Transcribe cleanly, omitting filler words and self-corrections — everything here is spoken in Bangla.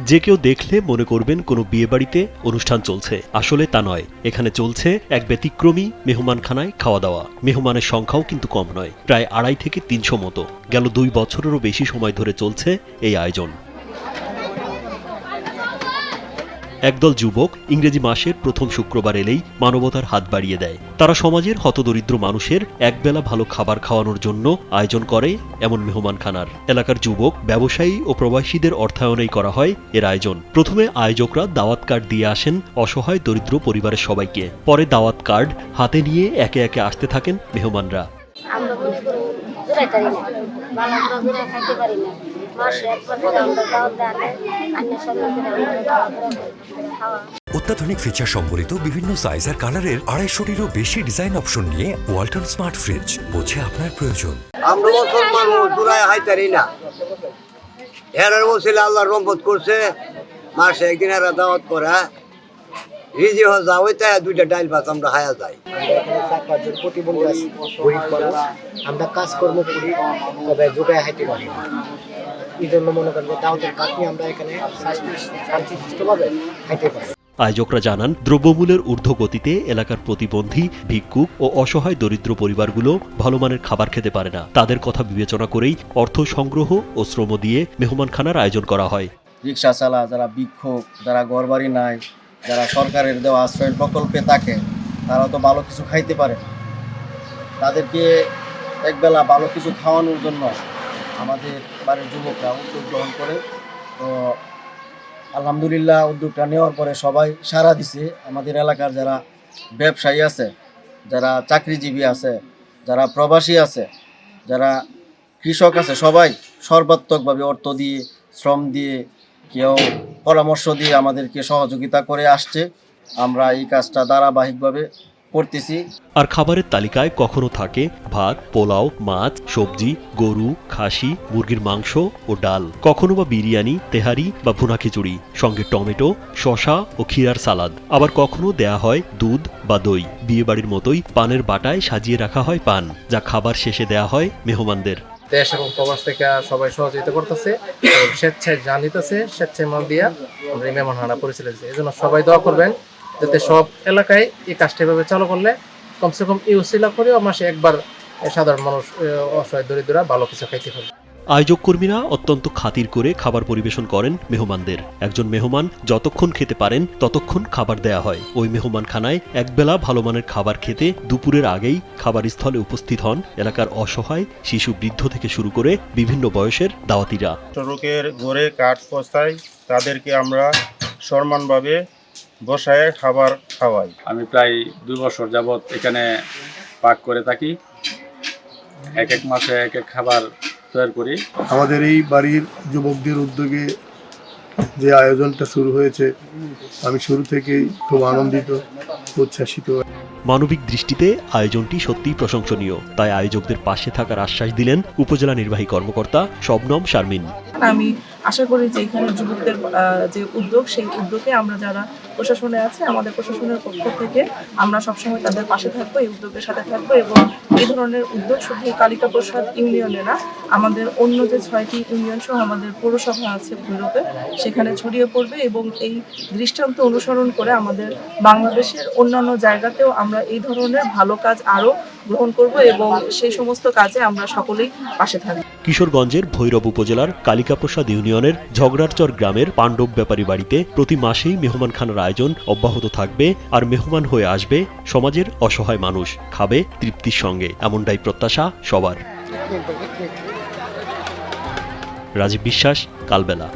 যে কেউ দেখলে মনে করবেন কোনো বিয়েবাড়িতে অনুষ্ঠান চলছে, আসলে তা নয়। এখানে চলছে এক ব্যতিক্রমী মেহমানখানায় খাওয়া দাওয়া। মেহমানের সংখ্যাও কিন্তু কম নয়, প্রায় 250 থেকে 300 মতো। গেল 2 বছরেরও বেশি সময় ধরে চলছে এই আয়োজন। একদল যুবক ইংরেজি মাসের প্রথম শুক্রবার এলেই মানবতার হাত বাড়িয়ে দেয়। তারা সমাজের হতদরিদ্র মানুষের একবেলা ভালো খাবার খাওয়ানোর জন্য আয়োজন করে এমন মেহমানখানার। এলাকার যুবক, ব্যবসায়ী ও প্রবাসীদের অর্থায়নেই করা হয় এর আয়োজন। প্রথমে আয়োজকরা দাওয়াত কার্ড দিয়ে আসেন অসহায় দরিদ্র পরিবারের সবাইকে। পরে দাওয়াত কার্ড হাতে নিয়ে একে একে আসতে থাকেন মেহমানরা। অত্যাধুনিক ফিচার সম্বলিত বিভিন্ন সাইজ আর কালারের 250-টিরও বেশি ডিজাইন অপশন নিয়ে ওয়ালটন স্মার্ট ফ্রিজ, বোঝে আপনার প্রয়োজন। আমরা মুসলমান দূরায় হাইতারি না, এরার বসিলে আল্লাহ রহমত করছে। মাসে একদিন এরা দাওয়াত করা রিজি হয়ে যাওয়া ওই তাই 2টা ডাইল ভাত আমরা হায়া যাই। প্রতিবন্ধী আছি, গরিব মানুষ, আমরা কাজকর্ম করি, তবে যোগায় হাইতে পারি না। এই জন্য মনে করেন যে দাওয়াতের কাঠ নিয়ে আমরা এখানে শান্তিপুষ্টভাবে হাইতে পারি। আয়োজকরা জানান, দ্রব্যমূল্যের ঊর্ধ্বগতিতে এলাকার প্রতিবন্ধী, ভিক্ষুক ও অসহায় দরিদ্র পরিবারগুলো ভালো মানের খাবার খেতে পারে না। তাদের কথা বিবেচনা করেই অর্থ সংগ্রহ ও শ্রম দিয়ে মেহমানখানার আয়োজন করা হয়। রিক্সা চালা, যারা ভিক্ষুক, যারা ঘরবাড়ি নাই, যারা সরকারের দেওয়া আশ্রয়ের প্রকল্পে থাকে, তারা তো ভালো কিছু খাইতে পারে। তাদেরকে একবেলা ভালো কিছু খাওয়ানোর জন্য আমাদের বাড়ির যুবকরা উদ্যোগ গ্রহণ করে। তো আলহামদুলিল্লাহ উদ্যোগটা নেওয়ার পরে সবাই সাড়া দিছে। আমাদের এলাকার যারা ব্যবসায়ী আছে, যারা চাকরিজীবী আছে, যারা প্রবাসী আছে, যারা কৃষক আছে, সবাই সর্বাত্মকভাবে অর্থ দিয়ে, শ্রম দিয়ে, কেউ পরামর্শ দিয়ে আমাদেরকে সহযোগিতা করে আসছে। আমরা এই কাজটা ধারাবাহিকভাবে করতেছি। আর খাবারের তালিকায় কখনো থাকে ভাত, পোলাও, মাছ, সবজি, গরু, খাসি, মুরগির মাংস ও ডাল। কখনো বা বিরিয়ানি, তেহারি বা ভুনা খিচুড়ি, সঙ্গে টমেটো, শসা ও ক্ষীরার সালাদ। আবার কখনো দেয়া হয় দুধ বা দই। বিয়েবাড়ির মতোই পানের বাটায় সাজিয়ে রাখা হয় পান, যা খাবার শেষে দেয়া হয় মেহমানদের। দেশ এবং প্রবাস থেকে সবাই সহযোগিতা করতেছে, স্বেচ্ছায় জান দিতেছে, স্বেচ্ছায় মন দিয়া আমরা এই মেহমানখানা পরিচালিত। এই জন্য সবাই দোয়া করবেন যাতে সব এলাকায় এই কাজটা এভাবে চালু করলে কমসে কম এই উসিলা করেও মাসে একবার সাধারণ মানুষ, অসহায় দরিদ্ররা ভালো কিছু খাইতে পারবে। আয়োজক কর্মীরা অত্যন্ত খাতির করে খাবার পরিবেশন করেন মেহমানদের। একজন মেহমান যতক্ষণ খেতে পারেন ততক্ষণ খাবার দেয়া হয়। ওই মেহমানখানায় একবেলা ভালো মানের খাবার খেতে দুপুরের আগেই খাবার স্থলে উপস্থিত হন এলাকার অসহায় শিশু, বৃদ্ধ থেকে শুরু করে বিভিন্ন বয়সের দাওয়াতিরা। সড়কের ঘরে কাঠ পচায়, তাদেরকে আমরা সম্মানভাবে বসায় খাবার খাওয়াই। আমি প্রায় 2 বছর যাবৎ এখানে পাক করে থাকি। এক এক মাসে এক এক খাবার তৈরি করি। আমাদের এই বাড়ির যুবকদের উদ্যোগে যে আয়োজনটা শুরু হয়েছে, আমি শুরু থেকেই খুব আনন্দিত, উচ্ছ্বাসিত। মানবিক দৃষ্টিতে আয়োজনটি সত্যিই প্রশংসনীয়। তাই আয়োজকদের পাশে থাকার আশ্বাস দিলেন উপজেলা নির্বাহী কর্মকর্তা শবনম শারমিন। আমি আশা করি যে এখানে যুবকদের যে উদ্যোগ, সেই উদ্যোগে আমরা যারা প্রশাসনে আছে, আমাদের প্রশাসনের পক্ষ থেকে আমরা সবসময় তাদের পাশে থাকবো, এই উদ্যোগের সাথে থাকবো। এবং এই ধরনের উদ্যোগ শুধু কালিকা প্রসাদ ইউনিয়নে না, আমাদের অন্য যে 6টি ইউনিয়ন সহ আমাদের পৌরসভা আছে ভৈরবে, সেখানে ছড়িয়ে পড়বে। এবং এই দৃষ্টান্ত অনুসরণ করে আমাদের বাংলাদেশের অন্যান্য জায়গাতেও আমরা এই ধরনের ভালো কাজ আরও গ্রহণ করব এবং সেই সমস্ত কাজে আমরা সকলেই পাশে থাকব। কিশোরগঞ্জের ভৈরব উপজেলার কালিকাপ্রসাদ ইউনিয়নের ঝগড়ারচর গ্রামের পাণ্ডব ব্যাপারী বাড়িতে প্রতি মাসেই মেহমানখানার আয়োজন অব্যাহত থাকবে। আর মেহমান হয়ে আসবে সমাজের অসহায় মানুষ, খাবে তৃপ্তির সঙ্গে, এমনটাই প্রত্যাশা সবার। রাজীব বিশ্বাস, কালবেলা।